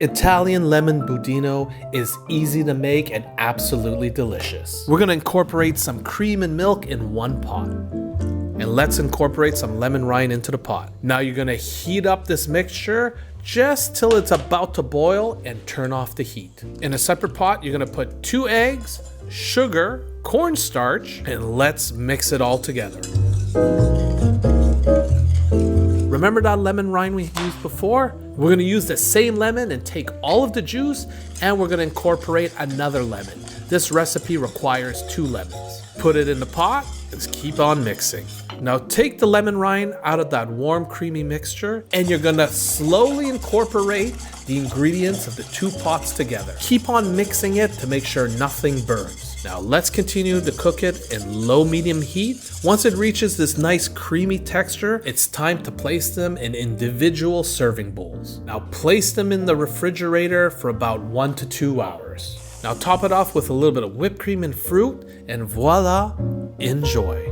Italian lemon budino is easy to make and absolutely delicious. We're gonna incorporate some cream and milk in one pot. And let's incorporate some lemon rind into the pot. Now you're gonna heat up this mixture just till it's about to boil and turn off the heat. In a separate pot, you're gonna put 2 eggs, sugar, cornstarch, and let's mix it all together. Remember that lemon rind we used before? We're gonna use the same lemon and take all of the juice, and we're gonna incorporate another lemon. This recipe requires 2 lemons. Put it in the pot, and keep on mixing. Now take the lemon rind out of that warm, creamy mixture, and you're gonna slowly incorporate the ingredients of the 2 pots together. Keep on mixing it to make sure nothing burns. Now let's continue to cook it in low-medium heat. Once it reaches this nice creamy texture, it's time to place them in individual serving bowls. Now place them in the refrigerator for about 1 to 2 hours. Now top it off with a little bit of whipped cream and fruit, and voila, enjoy.